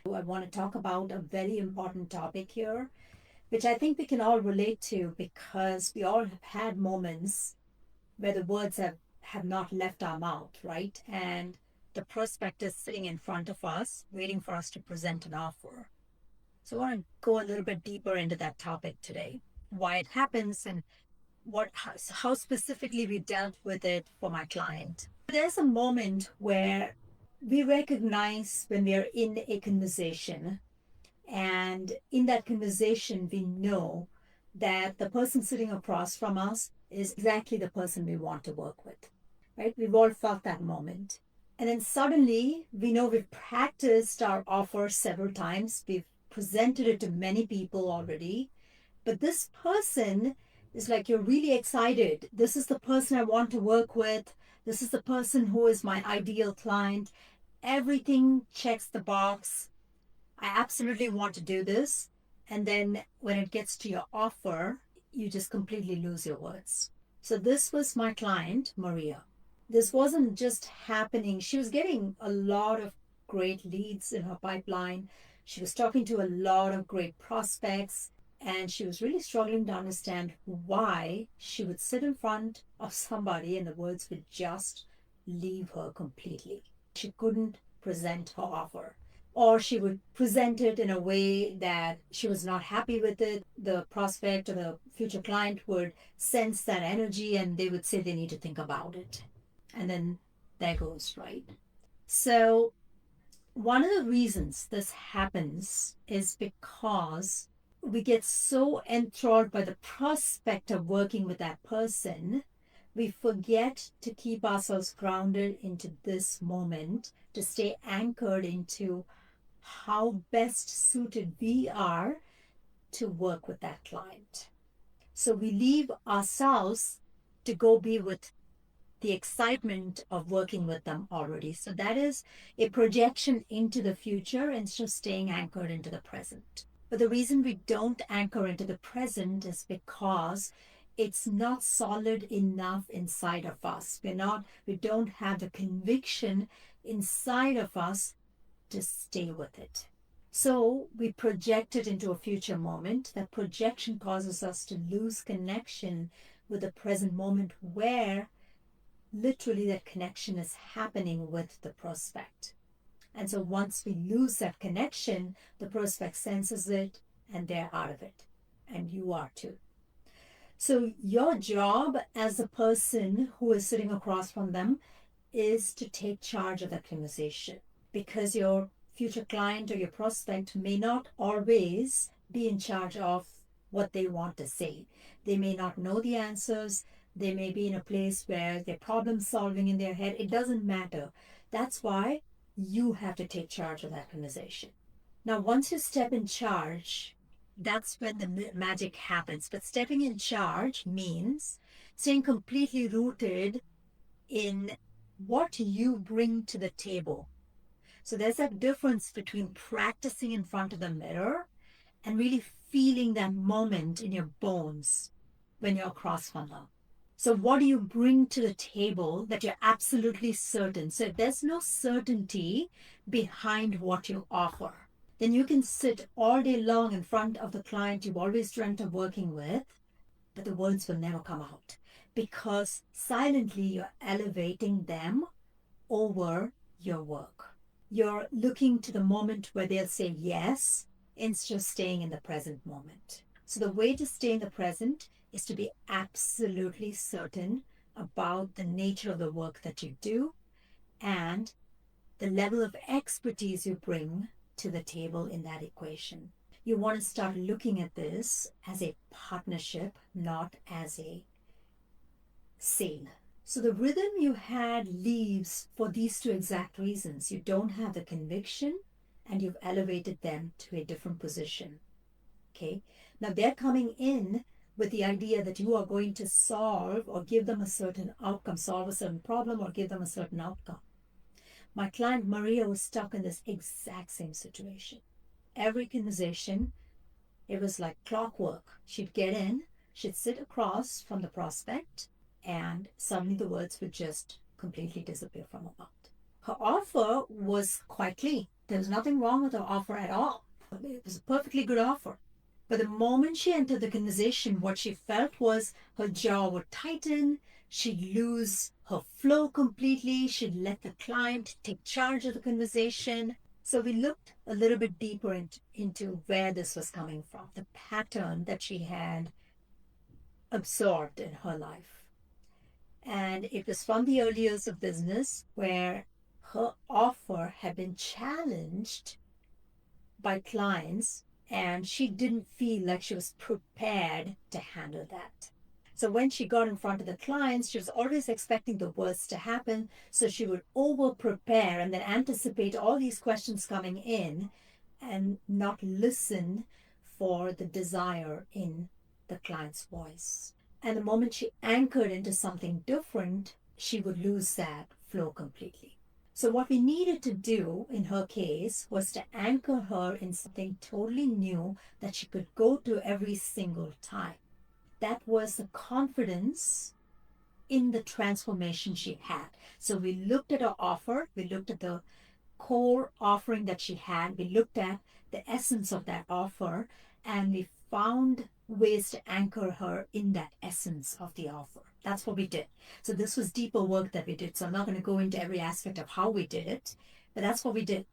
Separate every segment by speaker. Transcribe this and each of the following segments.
Speaker 1: I want to talk about a very important topic here, which I think we can all relate to because we all have had moments where the words have not left our mouth, right? And the prospect is sitting in front of us, waiting for us to present an offer. So I want to go a little bit deeper into that topic today, why it happens and how specifically we dealt with it for my client. There's a moment where we recognize when we are in a conversation, and in that conversation, we know that the person sitting across from us is exactly the person we want to work with, right? We've all felt that moment. And then suddenly we know we've practiced our offer several times, we've presented it to many people already, but this person is like, you're really excited. This is the person I want to work with. This is the person who is my ideal client. Everything checks the box. I absolutely want to do this. And then when it gets to your offer, you just completely lose your words. So this was my client, Maria. This wasn't just happening. She was getting a lot of great leads in her pipeline. She was talking to a lot of great prospects, and she was really struggling to understand why she would sit in front of somebody and the words would just leave her completely. She couldn't present her offer, or she would present it in a way that she was not happy with it. The prospect or the future client would sense that energy and they would say they need to think about it. And then there goes, right? So, one of the reasons this happens is because we get so enthralled by the prospect of working with that person, we forget to keep ourselves grounded into this moment, to stay anchored into how best suited we are to work with that client. So we leave ourselves to go be with the excitement of working with them already. So that is a projection into the future instead of staying anchored into the present. But the reason we don't anchor into the present is because it's not solid enough inside of us. We don't have the conviction inside of us to stay with it. So we project it into a future moment. That projection causes us to lose connection with the present moment where literally that connection is happening with the prospect. And so once we lose that connection, the prospect senses it and they're out of it. And you are too. So your job as the person who is sitting across from them is to take charge of that conversation, because your future client or your prospect may not always be in charge of what they want to say. They may not know the answers. They may be in a place where they're problem solving in their head. It doesn't matter. That's why you have to take charge of that conversation. Now, once you step in charge, that's when the magic happens. But stepping in charge means staying completely rooted in what you bring to the table. So there's that difference between practicing in front of the mirror and really feeling that moment in your bones when you're across from them. So what do you bring to the table that you're absolutely certain? So if there's no certainty behind what you offer, then you can sit all day long in front of the client you've always dreamt of working with, but the words will never come out because silently you're elevating them over your work. You're looking to the moment where they'll say yes instead of staying in the present moment. So the way to stay in the present is to be absolutely certain about the nature of the work that you do and the level of expertise you bring to the table in that equation. You want to start looking at this as a partnership, not as a sale. So the rhythm you had leaves for these two exact reasons. You don't have the conviction and you've elevated them to a different position. Okay. Now they're coming in with the idea that you are going to solve or give them a certain outcome, solve a certain problem or give them a certain outcome. My client Maria was stuck in this exact same situation. Every conversation, it was like clockwork. She'd get in, she'd sit across from the prospect, and suddenly the words would just completely disappear from her mouth. Her offer was quite clean. There was nothing wrong with her offer at all. It was a perfectly good offer. But the moment she entered the conversation, what she felt was her jaw would tighten, she'd lose her flow completely, she'd let the client take charge of the conversation. So we looked a little bit deeper into where this was coming from, the pattern that she had absorbed in her life. And it was from the early years of business where her offer had been challenged by clients and she didn't feel like she was prepared to handle that. So when she got in front of the clients, she was always expecting the worst to happen. So she would over prepare and then anticipate all these questions coming in and not listen for the desire in the client's voice. And the moment she anchored into something different, she would lose that flow completely. So what we needed to do in her case was to anchor her in something totally new that she could go to every single time. That was the confidence in the transformation she had. So we looked at her offer, we looked at the core offering that she had, we looked at the essence of that offer, and we found ways to anchor her in that essence of the offer. That's what we did. So this was deeper work that we did. So I'm not going to go into every aspect of how we did it, but that's what we did.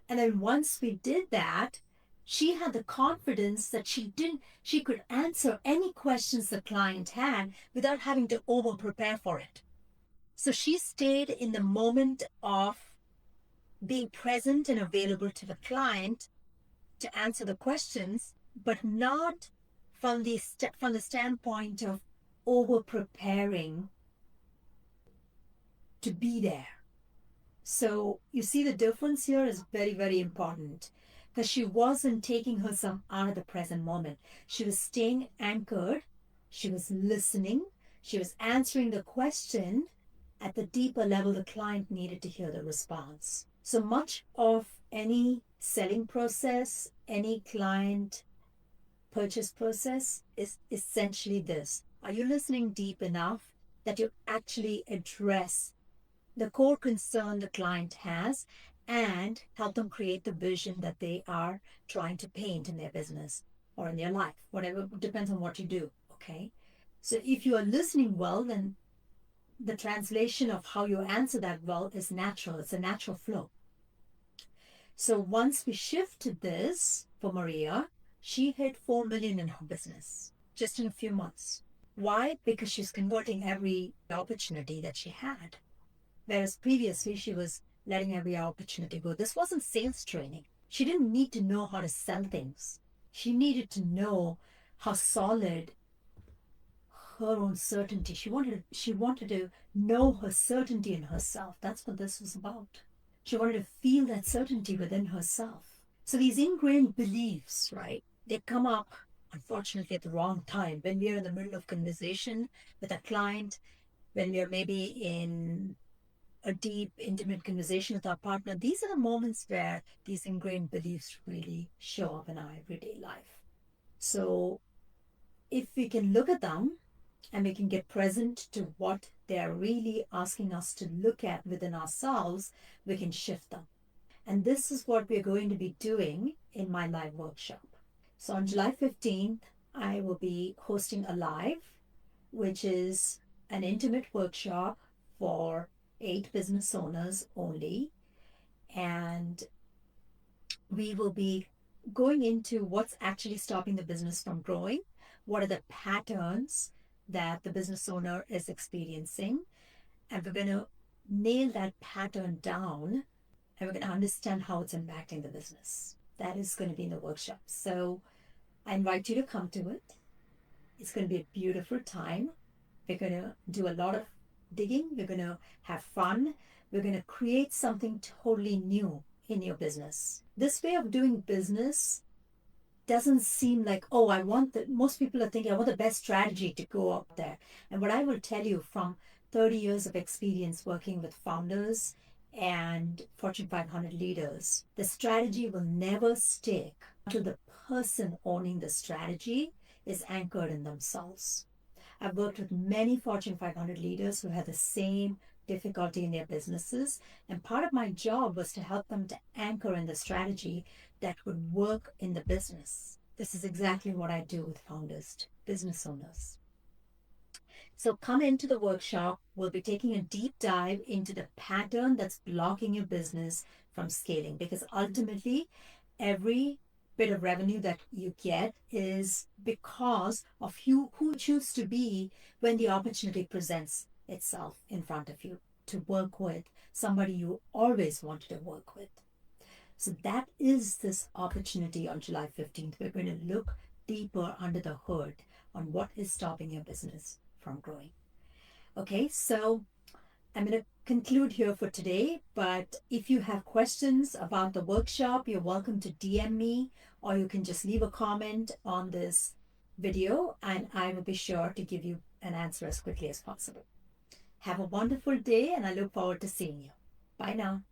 Speaker 1: And then once we did that, she had the confidence that she could answer any questions the client had without having to over prepare for it. So she stayed in the moment of being present and available to the client to answer the questions, but not from the standpoint of over preparing to be there. So you see the difference here is very, very important because she wasn't taking herself out of the present moment. She was staying anchored. She was listening. She was answering the question at the deeper level the client needed to hear the response. So much of any selling process, any client purchase process is essentially this. Are you listening deep enough that you actually address the core concern the client has and help them create the vision that they are trying to paint in their business or in their life, whatever, depends on what you do, okay? So if you are listening well, then the translation of how you answer that well is natural. It's a natural flow. So once we shifted this for Maria, she hit 4 million in her business just in a few months. Why? Because she's converting every opportunity that she had. Whereas previously she was letting every opportunity go. This wasn't sales training. She didn't need to know how to sell things. She needed to know how solid her own certainty. She wanted to know her certainty in herself. That's what this was about. She wanted to feel that certainty within herself. So these ingrained beliefs, right, they come up, unfortunately, at the wrong time. When we're in the middle of conversation with a client, when we're maybe in a deep, intimate conversation with our partner, these are the moments where these ingrained beliefs really show up in our everyday life. So if we can look at them and we can get present to what they're really asking us to look at within ourselves, we can shift them. And this is what we're going to be doing in my live workshop. So on July 15th, I will be hosting a live, which is an intimate workshop for 8 business owners only. And we will be going into what's actually stopping the business from growing. What are the patterns that the business owner is experiencing? And we're going to nail that pattern down and we're going to understand how it's impacting the business. That is going to be in the workshop. So I invite you to come to it. It's going to be a beautiful time. We're going to do a lot of digging. We're going to have fun. We're going to create something totally new in your business. This way of doing business doesn't seem like, oh, most people are thinking, I want the best strategy to go up there. And what I will tell you from 30 years of experience working with founders and Fortune 500 leaders, the strategy will never stick until the person owning the strategy is anchored in themselves. I've worked with many Fortune 500 leaders who have the same difficulty in their businesses. And part of my job was to help them to anchor in the strategy that would work in the business. This is exactly what I do with founders, business owners. So come into the workshop. We'll be taking a deep dive into the pattern that's blocking your business from scaling, because ultimately, every bit of revenue that you get is because of you who choose to be when the opportunity presents itself in front of you to work with somebody you always wanted to work with. So that is this opportunity on July 15th. We're going to look deeper under the hood on what is stopping your business from growing. Okay, so I'm going to conclude here for today, but if you have questions about the workshop, you're welcome to DM me, or you can just leave a comment on this video and I will be sure to give you an answer as quickly as possible. Have a wonderful day and I look forward to seeing you. Bye now.